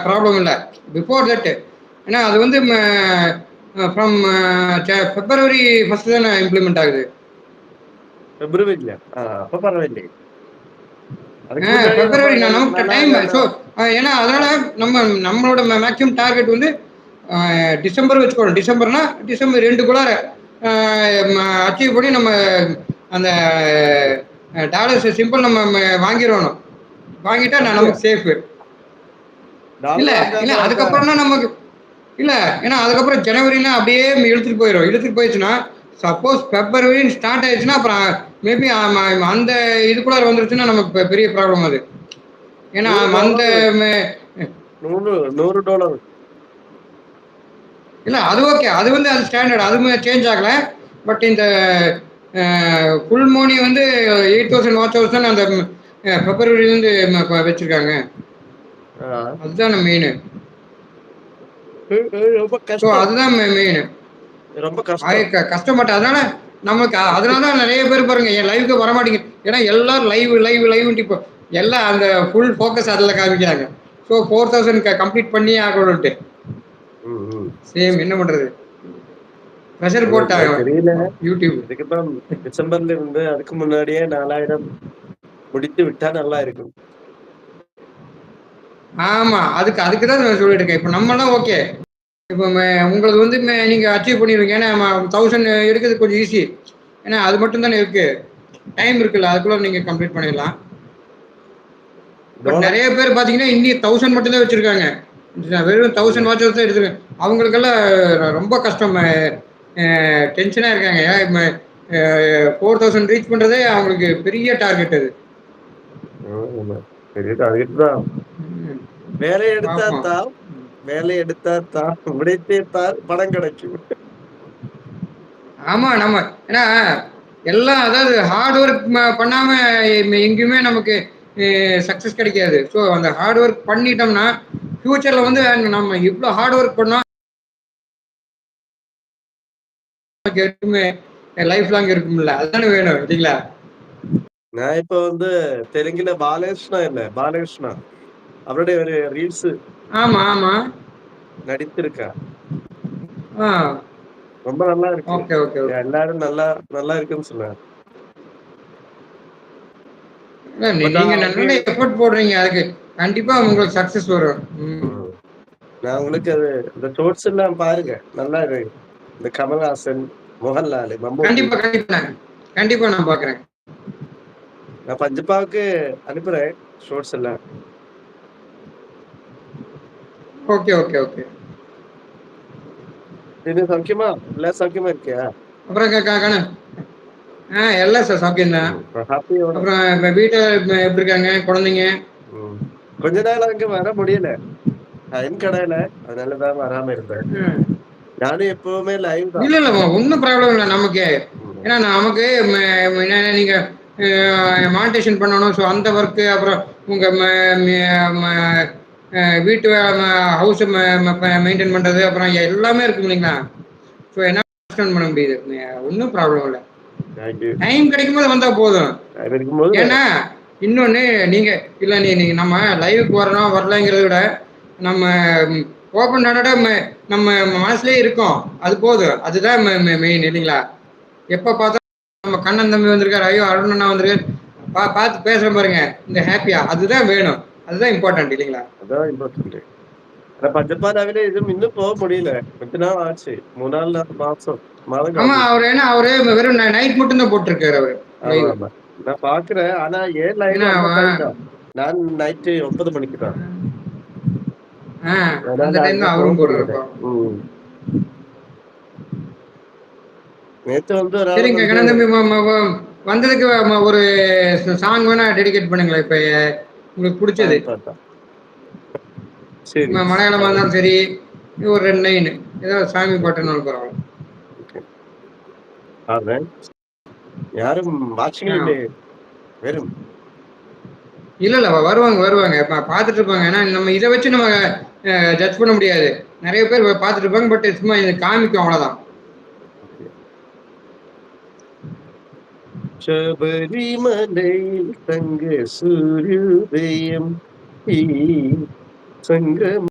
Problem இல்ல. Before that ஏன்னா அது வந்து ஃப்ரம் பிப்ரவரி 1 தானே இம்ப்ளிமெண்ட் ஆகுது. பிப்ரவரில. அப்ப பரவாயில்லை. அதுக்கு முன்னாடியே நம்ம பிப்ரவரி நமக்கு நல்லா டைம். தான ஸோ ஏன்னா அதனால நம்மளோட மேக்ஸிமம் டார்கெட் வந்து டிசம்பர் வச்சுக்கோணும். டிசம்பர்னா டிசம்பர் 2க்குள்ளார அச்சீவ் பண்ணி நம்ம அந்த டாலர்ஸ் சிம்பிள் நம்ம வாங்கிடணும். வாங்கிட்டா நான் அப்படியா? நமக்கு சேஃபு. இல்ல டாலர் இல்ல வாங்காம அப்ப அதுக்கப்புறம் தான் நமக்கு இல்ல. ஏன்னா அதுக்கப்புறம் ஜனவரிலாம் அப்படியே இழுத்துட்டு போயிடும். இழுத்துட்டு போயிடுச்சுன்னா சப்போஸ் பிப்ரவரின்னு ஸ்டார்ட் ஆயிடுச்சுன்னா அப்புறம் மேபி அந்த இதுக்குள்ளார வந்துருச்சுன்னா நமக்கு பெரிய ப்ராப்ளம் அது. ஏன்னா அந்த $100 $100 இல்ல அது ஓகே. அது வந்து அது ஸ்டாண்டர்ட். அது சேஞ்ச் ஆகல. பட் இந்த ஃபுல் மோனி வந்து 8000 வாட்ச் ஹவர்ஸ் தானே அந்த பிப்ரவரியிலேருந்து வச்சிருக்காங்க. ஆ. அதுதானே மெயின். ரொம்ப ஸோ கஷ்டம். அதுதான் மெயின். ரொம்ப கஷ்டம். கஷ்டப்பட்டு அதனால நமக்கு அதனால தான் நிறைய பேர் பாருங்க என் லைவுக்கு வரமாட்டேங்குது. ஏன்னா எல்லாரும் லைவ் இப்போ எல்லாம் அந்த ஃபுல் ஃபோக்கஸ் அதில் காமிக்கிறாங்க. ஸோ 4000 கம்ப்ளீட் பண்ணி ஆகணும்ட்டு. ம், ம். சேம் என்ன பண்றது? ப்ரெஷர் அது போட்டாங்க தெரியல. யூடியூப். இதுக்குதான் டிசம்பர்ல இருந்து அதுக்கு முன்னாடியே 4000 முடித்து விட்டா நல்லா இருக்கும். ஆமா. அதுக்கு அதுக்கு தான் நான் சொல்லிட்டு இருக்கேன். இப்போ நம்மலாம் ஓகே. இப்போ உங்களுக்கு வந்து நீங்க அச்சீவ் பண்ணிடுவீங்க. ஏன்னா 1000 எடுக்கிறது கொஞ்சம் ஈஸி. ஏன்னா அது மட்டும் தானே இருக்கு. டைம் இருக்குல்ல. அதுக்குள்ள நீங்க கம்ப்ளீட் பண்ணிடலாம். பட் டாலர் நிறைய பேர் பார்த்தீங்கன்னா இன்னி 1000 மட்டும் தான் வச்சிருக்காங்க. வெறும் 1000 ஆமா. வாட்சஸ் தான் எடுத்துருக்காங்க. அவங்களுக்கெல்லாம் ரொம்ப கஷ்டம். டென்ஷனா இருக்காங்க. ஏன்னா 4000 ரீச் பண்றதே அவங்களுக்கு பெரிய டார்கெட் அது. ஆமா. பெரிய டார்கெட் தான். ம். வேலை எடுத்தா பார்ப்போம். தான் வேலை எடுத்தா தான் உழைத்தே தான் பணம் கிடைக்கும். ஆமா. நம்ம ஏன்னா எல்லாம் அதாவது ஹார்ட் ஒர்க் பண்ணாம எங்கேயுமே நமக்கு சக்சஸ் கிடைக்காது. ஸோ அந்த ஹார்ட் ஒர்க் பண்ணிட்டோம்னா ஃபியூச்சர்ல வந்து ம். நம்ம இவ்வளோ ஹார்ட் ஒர்க் பண்ணோம் நமக்கு எப்பவுமே லைஃப் லாங் இருக்கும்ல. அதுதானே வேணும் இல்லைங்களா? நான் இப்ப வந்து தெலுங்குல பாலகிருஷ்ணா இல்ல பாலகிருஷ்ணா அவருடைய ஒரு ரீல்ஸ் ஆமா, ஆமா. நடித்திருக்கேன். ஆ. ரொம்ப நல்லா இருக்கு. Okay, okay, okay. எல்லாரும் நல்லா நல்லா இருக்குன்னு சொன்னாங்க. இல்ல பட் நீங்க அப்படி நல்ல எஃபோர்ட் போடுறீங்க. அதுக்கு கண்டிப்பா உங்களுக்கு சக்சஸ் வரும். ம். ம். நான் உங்களுக்கு அது இந்த ஷோர்ட்ஸ் எல்லாம் பாருங்க. நல்லா இருக்கு. இந்த கமல்ஹாசன், மோகன்லால், மம்மூட்டி. கண்டிப்பா, கண்டிப்பா. கண்டிப்பா நான் பார்க்குறேன். நான் பஞ்சப்பாவுக்கு அனுப்புறேன் ஷோர்ட்ஸ் எல்லாம். Okay, okay, okay. இது சௌக்கியமா? எல்லாம் சௌக்கியமா இருக்கியா? அப்புறம் எல்லாம் சௌக்கியம் தான். ம். ஹாப்பியோட அப்புறம் இப்ப வீட்ல எப்படி இருக்காங்க குழந்தைங்க? ம். கொஞ்ச நாள் அங்க வர முடியல. டைம் கிடையல. அதனால தான் வராம இருந்தேன். ம். நானும் எப்பவுமே லைவ் தான். இல்ல, இல்ல. ஒண்ணும் ப்ராப்ளம் இல்ல நமக்கு. ம். ஏன்னா நமக்கு என்னன்னா நீங்க மானிட்டேஷன் பண்ணணும். ஸோ அந்த ஒர்க்கு அப்புறம் உங்க வீட்டு ஹவுஸ் மெயின்டைன் பண்றது அப்புறம் எல்லாமே இருக்கும் இல்லைங்களா? ஸோ என்ன பண்ண முடியுது. ஒன்றும் ப்ராப்ளம் இல்லை. Thank you. டைம் கிடைக்கும்போது வந்தா போதும். டைம் இருக்கும்போது ஏன்னா வரேன். இன்னொன்னு நீங்க இல்ல நீங்க நம்ம லைவுக்கு வரணும் வரலைங்கிறத விட நம்ம ஓப்பன் டாட்டா நம்ம மனசுலயே இருக்கோம். அது போதும். அதுதான் மெயின் இல்லைங்களா? எப்ப பார்த்தா நம்ம கண்ணன் தம்பி வந்திருக்காரு, ஐயோ அருணண்ணா வந்திருக்காரு, பார்த்து பேசுற பாருங்க. இந்த ஹாப்பியா அதுதான் வேணும். அதுதான் இம்பார்ட்டன்ட் இல்லைங்களா? அதான் இம்பார்ட்டன்ட். ஆனா பஞ்சப்பா நகரே இதுவும் இன்னும் போக முடியல. கொஞ்ச நாள் ஆச்சு. 3 நாள் 4 மாதம் ஆமா ஆகுது. அவர் ஏன்னா அவரு வெறும் நைட் மட்டும் தான் போட்டிருக்காரு அவரு ஆமா, லைவ். ஆமா. நான் பார்க்கிறேன். ஆனா ஏன் லைவ் ஏன்னா அந்த டைம் அவன் தான். நான் நைட்டு 9 மணிக்கு தான். அந்த அதனால டைம் அங்க தான் போக அவரும் முடியல. போடுறாரு. ம். நேத்து வந்து ஒரு ஆள் சரிங்க வந்து கண்ணன் தம்பி வந்ததுக்கு ஒரு சாங் வேணா டெடிகேட் பண்ணுங்களேன். இப்ப உங்களுக்கு பிடிச்சது பார்த்தா. சரி. மலையாளமா அது இருந்தாலும் சரி, ஒரு 2 லைன் ஏதாவது சாமி பாட்டுனாலும் பரவாயில்ல. ஓகே. பாடுறேன். யாரும் வாட்சிங் ஆ. இல்லையே. வெறும் இல்ல இல்ல வருவாங்க வருவாங்க. பார்த்துட்டு இருப்பாங்க. ஏன்னா நம்ம இதை வச்சு நம்ம ஜட்ஜ் பண்ண முடியாது. நிறைய பேர் பார்த்துட்டு இருப்பாங்க. பட் சும்மா இது காமிக்கும் அவ்வளவுதான். ஓகே. சபரிமலை தங்க சூரியோதயம் ஸோ இங்க